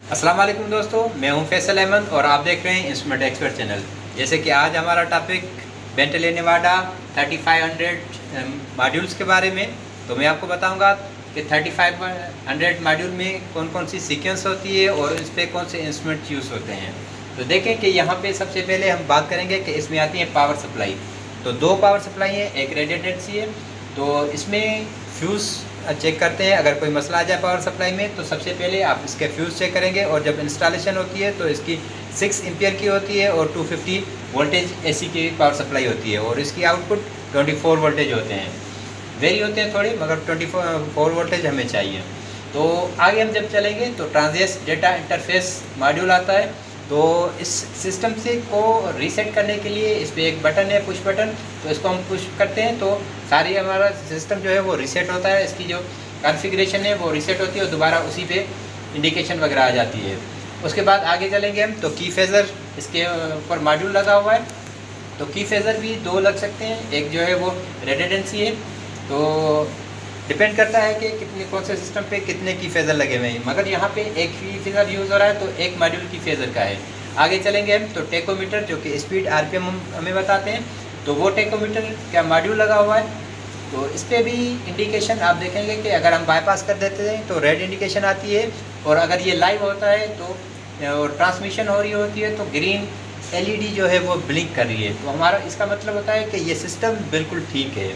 अस्सलाम वालेकुम दोस्तों, मैं हूं फैसल अहमद और आप देख रहे हैं इंस्ट्रूमेंट एक्सपर्ट चैनल। जैसे कि आज हमारा टॉपिक बेंटले नेवाडा 3500 मॉड्यूल्स के बारे में। तो मैं आपको बताऊंगा कि 3500 मॉड्यूल में कौन कौन सी सीक्वेंस होती है और इस पर कौन से इंस्ट्रूमेंट यूज़ होते हैं। तो देखें कि यहाँ पे सबसे पहले हम बात करेंगे कि इसमें आती है पावर सप्लाई। तो दो पावर सप्लाई है, एक रेडिएटेंसी है। तो इसमें फ्यूज़ चेक करते हैं। अगर कोई मसला आ जाए पावर सप्लाई में तो सबसे पहले आप इसके फ्यूज़ चेक करेंगे, और जब इंस्टॉलेशन होती है तो इसकी 6 एम्पियर की होती है और 250 वोल्टेज एसी की पावर सप्लाई होती है, और इसकी आउटपुट 24 वोल्टेज होते हैं। वेरी होते हैं थोड़े, मगर 24 वोल्टेज हमें चाहिए। तो आगे हम जब चलेंगे तो ट्रांजिएंट डेटा इंटरफेस मॉड्यूल आता है। तो इस सिस्टम से को रीसेट करने के लिए इस पर एक बटन है, पुश बटन। तो इसको हम पुश करते हैं तो सारी हमारा सिस्टम जो है वो रीसेट होता है। इसकी जो कॉन्फ़िगरेशन है वो रीसेट होती है और दोबारा उसी पे इंडिकेशन वगैरह आ जाती है। उसके बाद आगे चलेंगे हम तो की फेज़र इसके ऊपर मॉड्यूल लगा हुआ है। तो की फेज़र भी दो लग सकते हैं, एक जो है वो रेडिएटेंसी है। तो डिपेंड करता है कि कितने कौन से सिस्टम पे कितने की फेज़र लगे हुए हैं, मगर यहाँ पे एक की फेज़र यूज़ हो रहा है तो एक मॉड्यूल की फेज़र का है। आगे चलेंगे हम तो टेकोमीटर, जो कि स्पीड आरपीएम हमें बताते हैं। तो वो टेकोमीटर का मॉड्यूल लगा हुआ है। तो इस पर भी इंडिकेशन आप देखेंगे कि अगर हम बाईपास कर देते हैं तो रेड इंडिकेशन आती है, और अगर ये लाइव होता है तो और ट्रांसमिशन हो रही होती है तो ग्रीन एलईडी जो है वो ब्लिंक कर रही है। तो हमारा इसका मतलब होता है कि ये सिस्टम बिल्कुल ठीक है।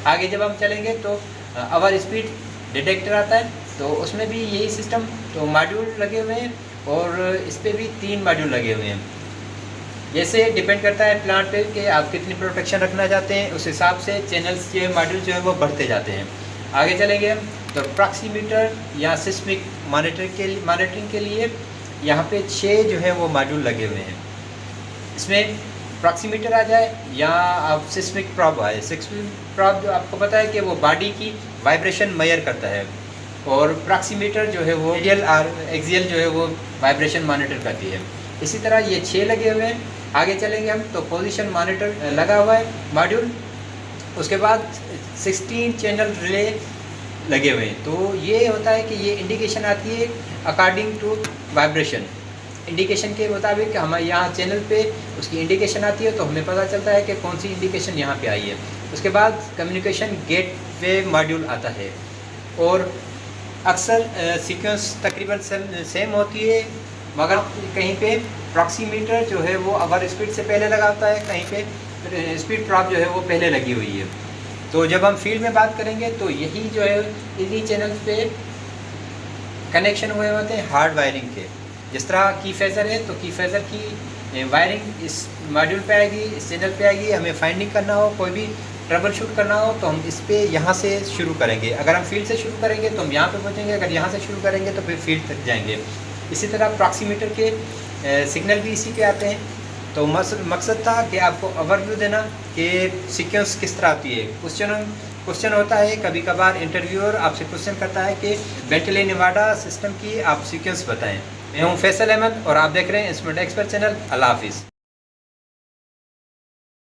आगे जब हम चलेंगे तो आवर स्पीड डिटेक्टर आता है। तो उसमें भी यही सिस्टम, तो मॉड्यूल लगे हुए हैं, और इस पर भी 3 मॉड्यूल लगे हुए हैं। जैसे डिपेंड करता है प्लांट पे कि आप कितनी प्रोटेक्शन रखना चाहते हैं, उस हिसाब से चैनल्स के मॉड्यूल जो है वो बढ़ते जाते हैं। आगे चलेंगे हम तो प्रॉक्सीमीटर या सिस्मिक मॉनिटरिंग के लिए यहाँ पे 6 जो है वो मॉड्यूल लगे हुए हैं। इसमें प्रॉक्सीमीटर आ जाए या आप सिस्मिक प्रॉब आए। सिस्मिक प्रॉब जो आपको पता है कि वो बॉडी की वाइब्रेशन मेजर करता है, और प्रॉक्सीमीटर जो है वो रेडियल और एक्सियल जो है वो वाइब्रेशन मॉनिटर करती है। इसी तरह ये 6 लगे हुए हैं। आगे चलेंगे हम तो पोजीशन मॉनिटर लगा हुआ है मॉड्यूल। उसके बाद 16 चैनल रिले लगे हुए हैं। तो ये होता है कि ये इंडिकेशन आती है अकॉर्डिंग टू वाइब्रेशन। इंडिकेशन के मुताबिक हमारे यहाँ चैनल पे उसकी इंडिकेशन आती है, तो हमें पता चलता है कि कौन सी इंडिकेशन यहाँ पे आई है। उसके बाद कम्युनिकेशन गेटवे मॉड्यूल आता है, और अक्सर सीक्वेंस तकरीबन सेम होती है, मगर कहीं पे प्रॉक्सीमीटर जो है वो अवर स्पीड से पहले लगा होता है, कहीं पे स्पीड प्रॉब जो है वो पहले लगी हुई है। तो जब हम फील्ड में बात करेंगे तो यही जो है इन्हीं चैनल पे कनेक्शन हुए होते हैं हार्ड वायरिंग के। जिस तरह की फेज़र है तो की फेज़र की वायरिंग इस मॉड्यूल पे आएगी, इस चैनल पे आएगी। हमें फाइंडिंग करना हो, कोई भी ट्रबल शूट करना हो, तो हम इस पे यहाँ से शुरू करेंगे। अगर हम फील्ड से शुरू करेंगे तो हम यहाँ पे पहुँचेंगे, अगर यहाँ से शुरू करेंगे तो फिर फील्ड तक जाएंगे। इसी तरह प्रॉक्सीमीटर के सिग्नल भी इसी पे आते हैं। तो मकसद था कि आपको ओवरव्यू देना कि सीक्वेंस किस तरह आती है। क्वेश्चन होता है, कभी कभार इंटरव्यूअर आपसे क्वेश्चन करता है कि बेंटले नेवाडा सिस्टम की आप सीक्वेंस बताएं। मैं हूं फैसल अहमद और आप देख रहे हैं इंस्ट्रूमेंट एक्सपर्ट चैनल। अल्लाह हाफिज़।